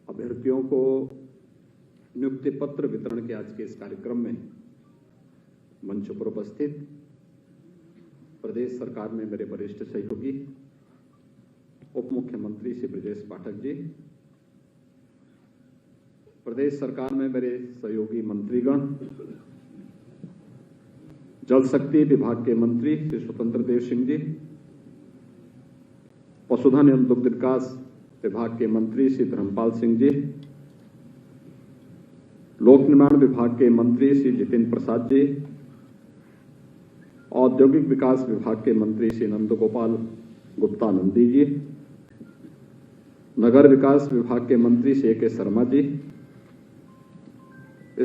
अभ्यर्थियों को नियुक्ति पत्र वितरण के आज के इस कार्यक्रम में मंच पर उपस्थित प्रदेश सरकार में मेरे वरिष्ठ सहयोगी उप मुख्यमंत्री श्री ब्रजेश पाठक जी, प्रदेश सरकार में मेरे सहयोगी मंत्रीगण, जल शक्ति विभाग के मंत्री श्री स्वतंत्र देव सिंह जी, पशुधन एवं दुग्ध विकास विभाग के मंत्री श्री धर्मपाल सिंह जी, लोक निर्माण विभाग के मंत्री श्री जितेंद्र प्रसाद जी, औद्योगिक विकास विभाग के मंत्री श्री नंदगोपाल गुप्ता नंदी जी, नगर विकास विभाग के मंत्री श्री के शर्मा जी,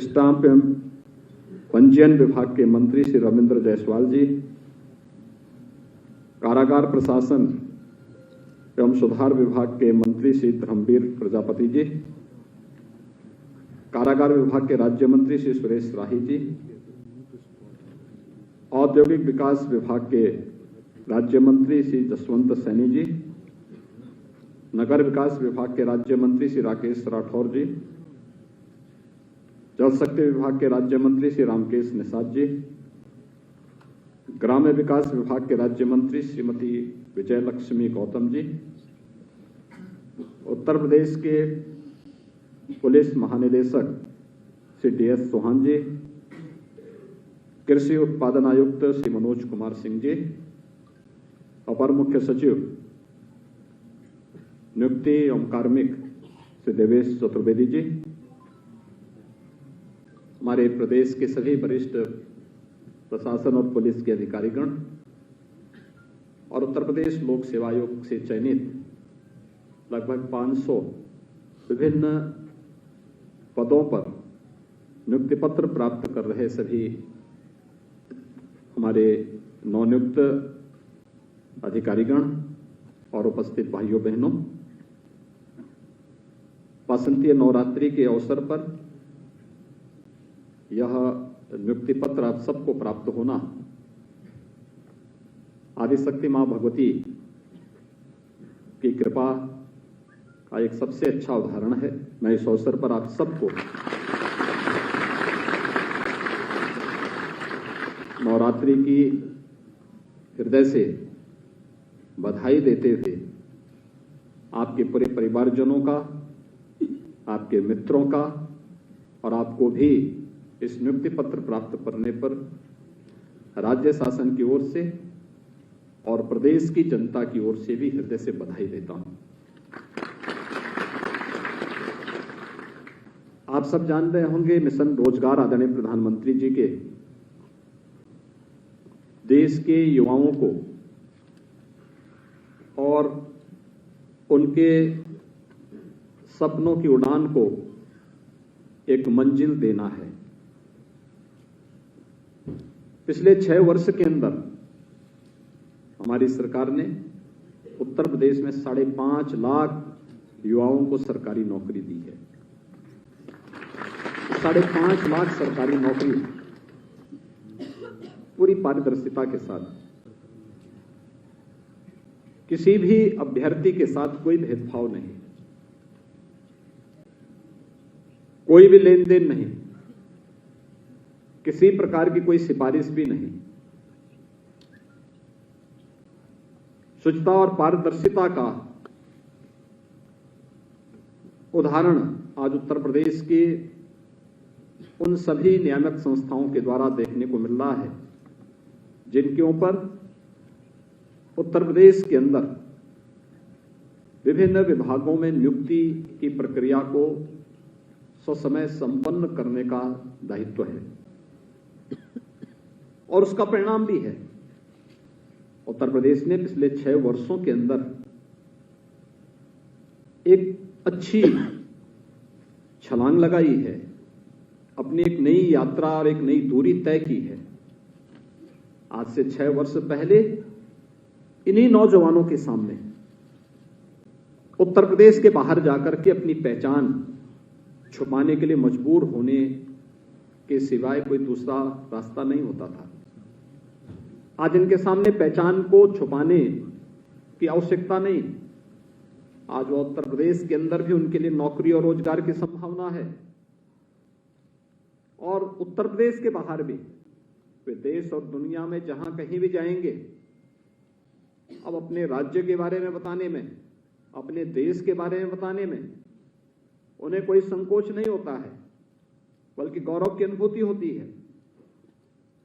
स्टाम्प एवं पंजीयन विभाग के मंत्री श्री रविंद्र जायसवाल जी, कारागार प्रशासन एवं सुधार विभाग के मंत्री श्री धर्मवीर प्रजापति जी, कारागार विभाग के राज्य मंत्री श्री सुरेश राही जी, औद्योगिक विकास विभाग के राज्य मंत्री श्री जसवंत सैनी जी, नगर विकास विभाग के राज्य मंत्री श्री राकेश राठौर जी, जल शक्ति विभाग के राज्य मंत्री श्री रामकेश निषाद जी, ग्राम्य विकास विभाग के राज्य मंत्री श्रीमती विजय लक्ष्मी गौतम जी, उत्तर प्रदेश के पुलिस महानिदेशक श्री DS चौहान जी, कृषि उत्पादन आयुक्त श्री मनोज कुमार सिंह जी, अपर मुख्य सचिव नियुक्ति एवं कार्मिक श्री देवेश चतुर्वेदी जी, हमारे प्रदेश के सभी वरिष्ठ प्रशासन और पुलिस के अधिकारीगण और उत्तर प्रदेश लोक सेवा आयोग से चयनित लगभग 500 विभिन्न पदों पर नियुक्ति पत्र प्राप्त कर रहे सभी हमारे नवनियुक्त अधिकारीगण और उपस्थित भाइयों बहनों, वासंतीय नवरात्रि के अवसर पर यह नियुक्ति पत्र आप सबको प्राप्त होना आदिशक्ति मां भगवती की कृपा का एक सबसे अच्छा उदाहरण है। मैं इस अवसर पर आप सबको नवरात्रि की हृदय से बधाई देते हुए आपके पूरे परिवारजनों का, आपके मित्रों का और आपको भी इस नियुक्ति पत्र प्राप्त करने पर राज्य शासन की ओर से और प्रदेश की जनता की ओर से भी हृदय से बधाई देता हूं। आप सब जान रहे होंगे, मिशन रोजगार आदरणीय प्रधानमंत्री जी के देश के युवाओं को और उनके सपनों की उड़ान को एक मंजिल देना है। पिछले 6 वर्ष के अंदर हमारी सरकार ने उत्तर प्रदेश में 5.5 लाख युवाओं को सरकारी नौकरी दी है। 5.5 लाख सरकारी नौकरी पूरी पारदर्शिता के साथ, किसी भी अभ्यर्थी के साथ कोई भेदभाव नहीं, कोई भी लेन देन नहीं, किसी प्रकार की कोई सिफारिश भी नहीं। शुचिता और पारदर्शिता का उदाहरण आज उत्तर प्रदेश के उन सभी नियामक संस्थाओं के द्वारा देखने को मिल रहा है जिनके ऊपर उत्तर प्रदेश के अंदर विभिन्न विभागों में नियुक्ति की प्रक्रिया को ससमय संपन्न करने का दायित्व है और उसका परिणाम भी है। उत्तर प्रदेश ने पिछले 6 वर्षों के अंदर एक अच्छी छलांग लगाई है, अपनी एक नई यात्रा और एक नई दूरी तय की है। आज से 6 वर्ष पहले इन्हीं नौजवानों के सामने उत्तर प्रदेश के बाहर जाकर के अपनी पहचान छुपाने के लिए मजबूर होने के सिवाय कोई दूसरा रास्ता नहीं होता था। आज इनके सामने पहचान को छुपाने की आवश्यकता नहीं, आज वो उत्तर प्रदेश के अंदर भी उनके लिए नौकरी और रोजगार की संभावना है, और उत्तर प्रदेश के बाहर भी वे देश और दुनिया में जहां कहीं भी जाएंगे, अब अपने राज्य के बारे में बताने में, अपने देश के बारे में बताने में उन्हें कोई संकोच नहीं होता है, बल्कि गौरव की अनुभूति होती है।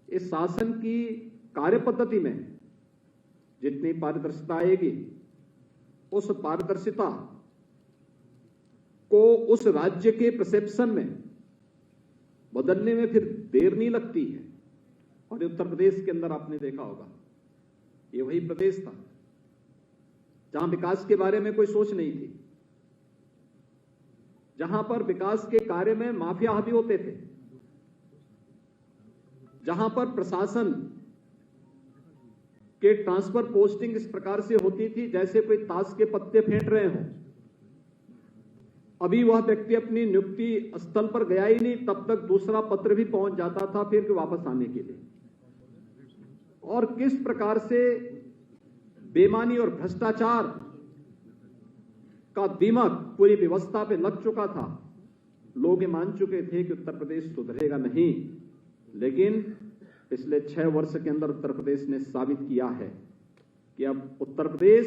इस शासन की कार्य पद्धति में जितनी पारदर्शिता आएगी, उस पारदर्शिता को उस राज्य के परसेप्शन में बदलने में फिर देर नहीं लगती है। और उत्तर प्रदेश के अंदर आपने देखा होगा, ये वही प्रदेश था जहां विकास के बारे में कोई सोच नहीं थी, जहां पर विकास के कार्य में माफिया हावी होते थे, जहां पर प्रशासन के ट्रांसफर पोस्टिंग इस प्रकार से होती थी जैसे कोई ताश के पत्ते फेंट रहे हों। अभी वह व्यक्ति अपनी नियुक्ति स्थल पर गया ही नहीं, तब तक दूसरा पत्र भी पहुंच जाता था फिर वापस आने के लिए। और किस प्रकार से बेईमानी और भ्रष्टाचार का दिमक पूरी व्यवस्था पे लग चुका था। लोग ये मान चुके थे कि उत्तर प्रदेश सुधरेगा नहीं, लेकिन पिछले 6 वर्ष के अंदर उत्तर प्रदेश ने साबित किया है कि अब उत्तर प्रदेश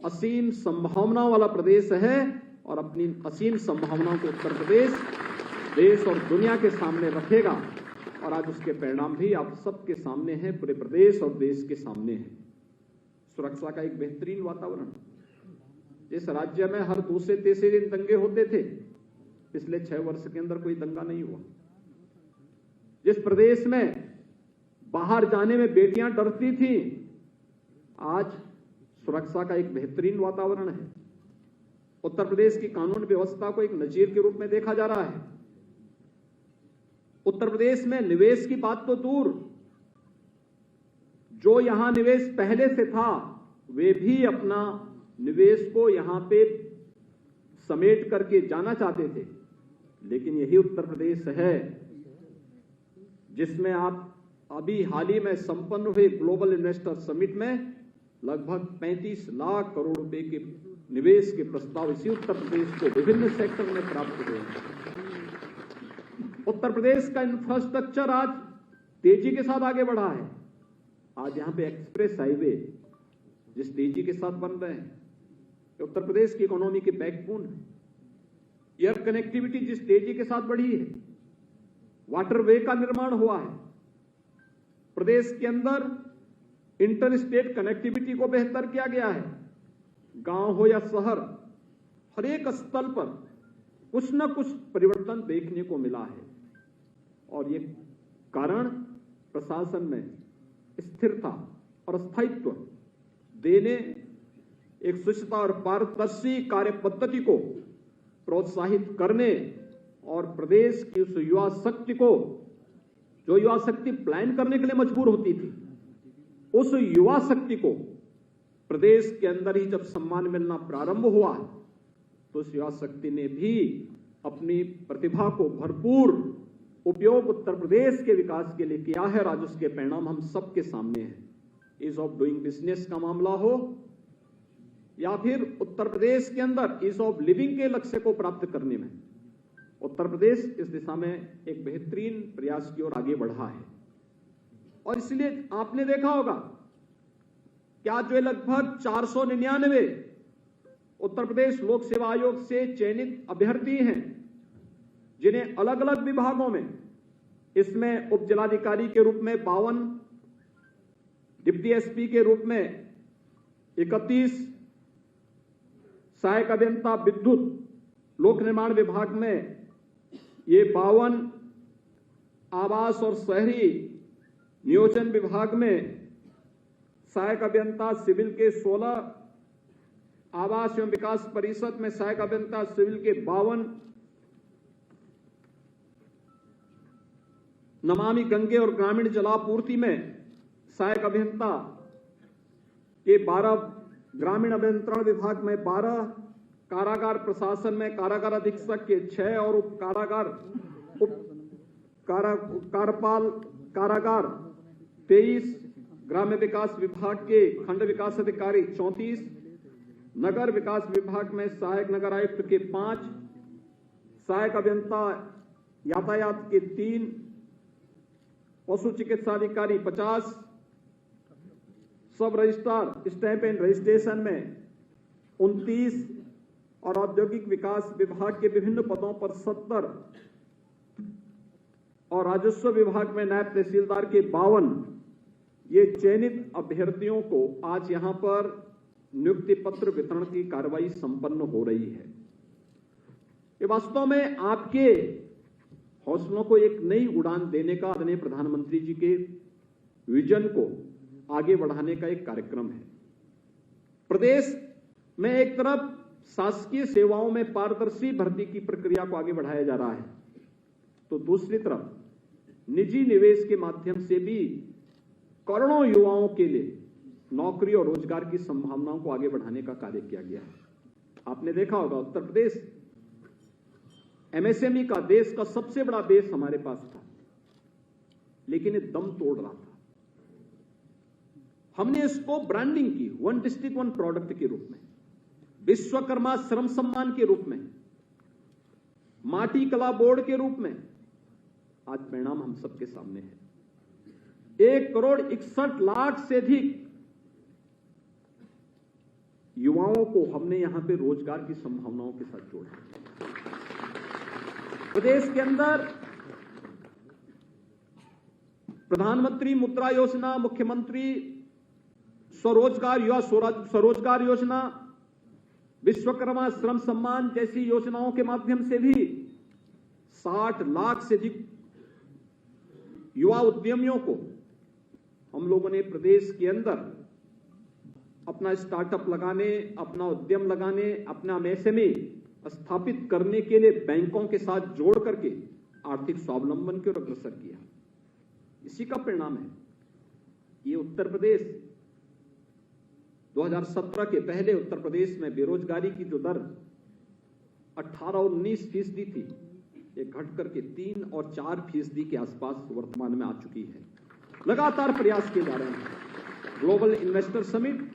असीम संभावनाओं वाला प्रदेश है, और अपनी असीम संभावनाओं को उत्तर प्रदेश देश और दुनिया के सामने रखेगा। और आज उसके परिणाम भी आप सबके सामने हैं, पूरे प्रदेश और देश के सामने हैं। सुरक्षा का एक बेहतरीन वातावरण, जिस राज्य में हर दूसरे तीसरे दिन दंगे होते थे, पिछले 6 वर्ष के अंदर कोई दंगा नहीं हुआ। जिस प्रदेश में बाहर जाने में बेटियां डरती थी, आज सुरक्षा का एक बेहतरीन वातावरण है। उत्तर प्रदेश की कानून व्यवस्था को एक नजीर के रूप में देखा जा रहा है। उत्तर प्रदेश में निवेश की बात तो दूर, जो यहां निवेश पहले से था वे भी अपना निवेश को यहां पे समेट करके जाना चाहते थे। लेकिन यही उत्तर प्रदेश है जिसमें आप अभी हाल ही में संपन्न हुए ग्लोबल इन्वेस्टर समिट में लगभग 35 लाख करोड़ रुपए के निवेश के प्रस्ताव इसी उत्तर प्रदेश को विभिन्न सेक्टर में प्राप्त हुए हैं। उत्तर प्रदेश का इंफ्रास्ट्रक्चर आज तेजी के साथ आगे बढ़ा है। आज यहां पे एक्सप्रेस हाईवे जिस तेजी के साथ बन रहे हैं, उत्तर प्रदेश की इकोनॉमी के बैकबोन है। एयर कनेक्टिविटी जिस तेजी के साथ बढ़ी है, वाटरवे का निर्माण हुआ है, प्रदेश के अंदर इंटर स्टेट कनेक्टिविटी को बेहतर किया गया है। गांव हो या शहर, हर एक स्थल पर कुछ न कुछ परिवर्तन देखने को मिला है। और ये कारण प्रशासन में स्थिरता और स्थायित्व देने, एक सुचिता और पारदर्शी कार्य पद्धति को प्रोत्साहित करने, और प्रदेश की उस युवा शक्ति को, जो युवा शक्ति प्लान करने के लिए मजबूर होती थी, उस युवा शक्ति को प्रदेश के अंदर ही जब सम्मान मिलना प्रारंभ हुआ, तो उस युवा शक्ति ने भी अपनी प्रतिभा को भरपूर उपयोग उत्तर प्रदेश के विकास के लिए किया है। आज उसके परिणाम हम सबके सामने हैं। ईज ऑफ डूइंग बिजनेस का मामला हो या फिर उत्तर प्रदेश के अंदर ईज ऑफ लिविंग के लक्ष्य को प्राप्त करने में उत्तर प्रदेश इस दिशा में एक बेहतरीन प्रयास की ओर आगे बढ़ा है। और इसलिए आपने देखा होगा कि आज जो लगभग 499 उत्तर प्रदेश लोक सेवा आयोग से चयनित अभ्यर्थी हैं, जिन्हें अलग अलग विभागों में, इसमें उप जिलाधिकारी के रूप में 52, डिप्टी एसपी के रूप में 31, सहायक अभियंता विद्युत लोक निर्माण विभाग में ये 52, आवास और शहरी नियोजन विभाग में सहायक अभियंता सिविल के 16, आवास एवं विकास परिषद में सहायक अभियंता सिविल के 52, नमामि गंगे और ग्रामीण जलापूर्ति में सहायक अभियंता के 12, ग्रामीण अभियंत्रण विभाग में 12, कारागार प्रशासन में कारागार अधीक्षक के 6 और कार्यपाल कारागार 23, ग्राम्य विकास विभाग के खंड विकास अधिकारी 34, नगर विकास विभाग में सहायक नगर आयुक्त के 5, सहायक अभियंता यातायात के 3, पशु चिकित्सा अधिकारी 50, सब रजिस्ट्रार स्टैंप एंड रजिस्ट्रेशन में 29 और औद्योगिक विकास विभाग के विभिन्न पदों पर 70 और राजस्व विभाग में नायब तहसीलदार के 52 ये चयनित अभ्यर्थियों को आज यहां पर नियुक्ति पत्र वितरण की कार्रवाई संपन्न हो रही है। ये वास्तव में आपके हौसलों को एक नई उड़ान देने का आदरणीय प्रधानमंत्री जी के विजन को आगे बढ़ाने का एक कार्यक्रम है। प्रदेश में एक तरफ शासकीय सेवाओं में पारदर्शी भर्ती की प्रक्रिया को आगे बढ़ाया जा रहा है, तो दूसरी तरफ निजी निवेश के माध्यम से भी करोड़ों युवाओं के लिए नौकरी और रोजगार की संभावनाओं को आगे बढ़ाने का कार्य किया गया है। आपने देखा होगा उत्तर प्रदेश एमएसएमई का देश का सबसे बड़ा बेस हमारे पास था, लेकिन ये दम तोड़ रहा था। हमने इसको ब्रांडिंग की 1 डिस्ट्रिक्ट 1 प्रोडक्ट के रूप में, विश्वकर्मा श्रम सम्मान के रूप में, माटी कला बोर्ड के रूप में। आज परिणाम हम सबके सामने है। 1,61,00,000 से अधिक युवाओं को हमने यहां पे रोजगार की संभावनाओं के साथ जोड़ा। प्रदेश के अंदर प्रधानमंत्री मुद्रा योजना, मुख्यमंत्री स्वरोजगार युवा स्वरोजगार योजना, विश्वकर्मा श्रम सम्मान जैसी योजनाओं के माध्यम से भी 60 लाख से अधिक युवा उद्यमियों को हम लोगों ने प्रदेश के अंदर अपना स्टार्टअप लगाने, अपना उद्यम लगाने, अपना एमएसएमई स्थापित करने के लिए बैंकों के साथ जोड़ करके आर्थिक स्वावलंबन की ओर अग्रसर किया। इसी का परिणाम है ये उत्तर प्रदेश 2017 के पहले उत्तर प्रदेश में बेरोजगारी की जो दर 18 और 19% थी, ये घट करके 3 और 4% के आसपास वर्तमान में आ चुकी है। लगातार प्रयास किए जा रहे हैं। ग्लोबल इन्वेस्टर समिट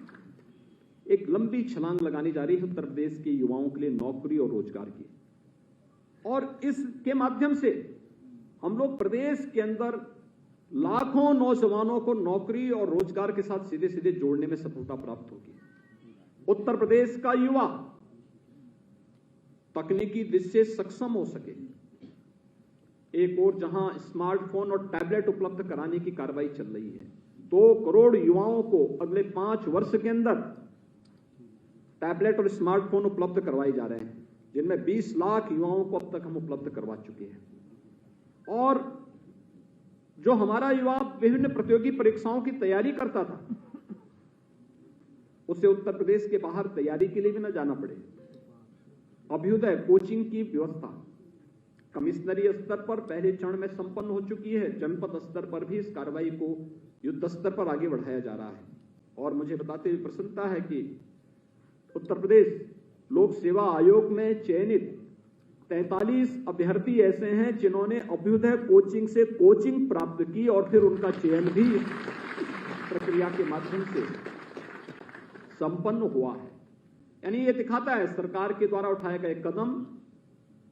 एक लंबी छलांग लगानी जा रही है उत्तर प्रदेश के युवाओं के लिए नौकरी और रोजगार की, और इसके माध्यम से हम लोग प्रदेश के अंदर लाखों नौजवानों को नौकरी और रोजगार के साथ सीधे सीधे जोड़ने में सफलता प्राप्त होगी। उत्तर प्रदेश का युवा तकनीकी दृष्टि से सक्षम हो सके। एक और जहां स्मार्टफोन और टैबलेट उपलब्ध कराने की कार्रवाई चल रही है। 2 करोड़ युवाओं को अगले 5 वर्ष के अंदर टैबलेट और स्मार्टफोन उपलब्ध करवाए जा रहे हैं, जिनमें 20 लाख युवाओं को अब तक हम उपलब्ध करवा चुके हैं। और जो हमारा युवा विभिन्न प्रतियोगी परीक्षाओं की तैयारी करता था, उसे उत्तर प्रदेश के बाहर तैयारी के लिए भी न जाना पड़े। अभ्युदय कोचिंग की व्यवस्था कमिश्नरी स्तर पर पहले चरण में संपन्न हो चुकी है। जनपद स्तर पर भी इस कार्रवाई को युद्ध स्तर पर आगे बढ़ाया जा रहा है। और मुझे बताते हुए प्रसन्नता है कि उत्तर प्रदेश लोक सेवा आयोग में चयनित 43 अभ्यर्थी ऐसे हैं जिन्होंने अभ्युदय कोचिंग से कोचिंग प्राप्त की और फिर उनका चयन भी प्रक्रिया के माध्यम से संपन्न हुआ है। यानी ये दिखाता है सरकार के द्वारा उठाए गए कदम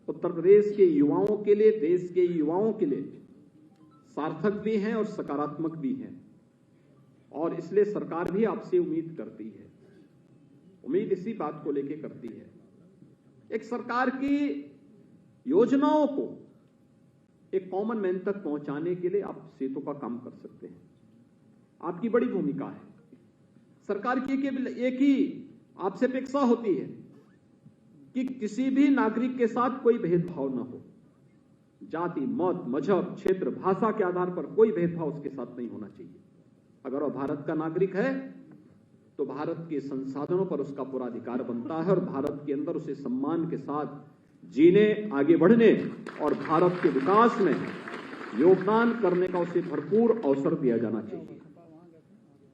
उत्तर प्रदेश के युवाओं के लिए, देश के युवाओं के लिए सार्थक भी हैं और सकारात्मक भी हैं। और इसलिए सरकार भी आपसे उम्मीद करती है, उम्मीद इसी बात को लेकर करती है। एक सरकार की योजनाओं को एक कॉमन मैन तक पहुंचाने के लिए आप सेतु का काम कर सकते हैं। आपकी बड़ी भूमिका है। सरकार की एक ही आपसे अपेक्षा होती है कि किसी भी नागरिक के साथ कोई भेदभाव न हो। जाति, मत, मजहब, क्षेत्र, भाषा के आधार पर कोई भेदभाव उसके साथ नहीं होना चाहिए। अगर वह भारत का नागरिक है तो भारत के संसाधनों पर उसका पूरा अधिकार बनता है और भारत के अंदर उसे सम्मान के साथ जीने, आगे बढ़ने और भारत के विकास में योगदान करने का उसे भरपूर अवसर दिया जाना चाहिए।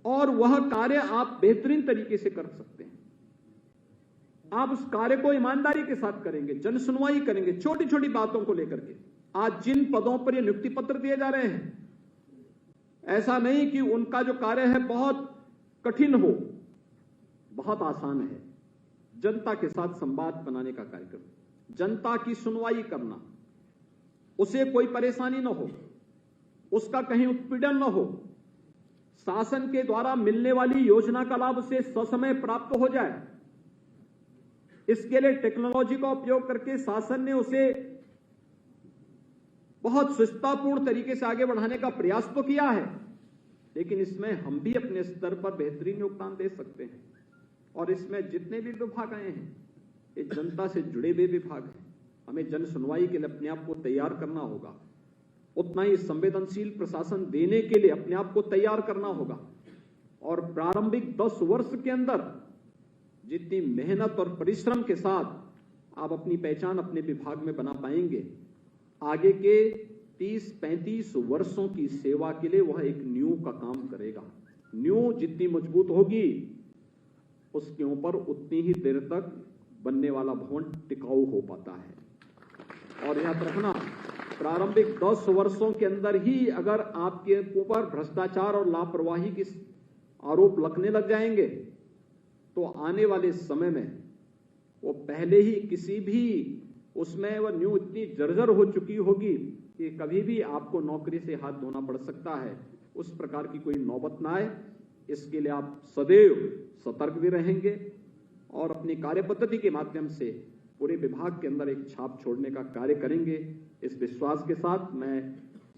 और वह कार्य आप बेहतरीन तरीके से कर सकते हैं। आप उस कार्य को ईमानदारी के साथ करेंगे, जन सुनवाई करेंगे, छोटी छोटी बातों को लेकर के। आज जिन पदों पर ये नियुक्ति पत्र दिए जा रहे हैं, ऐसा नहीं कि उनका जो कार्य है बहुत कठिन हो, बहुत आसान है। जनता के साथ संवाद बनाने का कार्यक्रम, जनता की सुनवाई करना, उसे कोई परेशानी न हो, उसका कहीं उत्पीड़न न हो, शासन के द्वारा मिलने वाली योजना का लाभ उसे ससमय प्राप्त हो जाए। इसके लिए टेक्नोलॉजी का उपयोग करके शासन ने उसे बहुत सुविधापूर्ण तरीके से आगे बढ़ाने का प्रयास तो किया है, लेकिन इसमें हम भी अपने स्तर पर बेहतरीन योगदान दे सकते हैं। और इसमें जितने भी विभाग आए हैं, ये जनता से जुड़े हुए विभाग हैं। हमें जन सुनवाई के लिए अपने आप को तैयार करना होगा, उतना ही संवेदनशील प्रशासन देने के लिए अपने आप को तैयार करना होगा। और प्रारंभिक 10 वर्ष के अंदर जितनी मेहनत और परिश्रम के साथ आप अपनी पहचान अपने विभाग में बना पाएंगे, आगे के 30-35 वर्षों की सेवा के लिए वह एक नींव का काम करेगा। नींव जितनी मजबूत होगी, उसके ऊपर उतनी ही देर तक बनने वाला भवन टिकाऊ हो पाता है। और याद रखना, प्रारंभिक 10 वर्षों के अंदर ही अगर आपके ऊपर भ्रष्टाचार और लापरवाही के आरोप लगने लग जाएंगे, तो आने वाले समय में वो पहले ही किसी भी उसमें वह न्यू इतनी जर्जर हो चुकी होगी कि कभी भी आपको नौकरी से हाथ धोना पड़ सकता है। उस प्रकार की कोई नौबत ना आए, इसके लिए आप सदैव सतर्क भी रहेंगे और अपनी कार्य पद्धति के माध्यम से पूरे विभाग के अंदर एक छाप छोड़ने का कार्य करेंगे। इस विश्वास के साथ मैं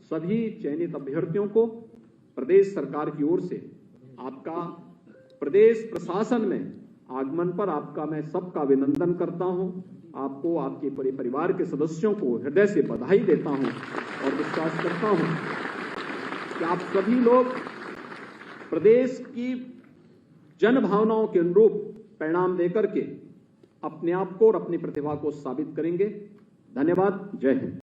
सभी चयनित अभ्यर्थियों को प्रदेश सरकार की ओर से आपका प्रदेश प्रशासन में आगमन पर आपका मैं सबका अभिनंदन करता हूं। आपको, आपके पूरे परिवार के सदस्यों को हृदय से बधाई देता हूं और विश्वास करता हूं कि आप सभी लोग प्रदेश की जन भावनाओं के अनुरूप परिणाम देकर के अपने आप को और अपनी प्रतिभा को साबित करेंगे। धन्यवाद। जय हिंद।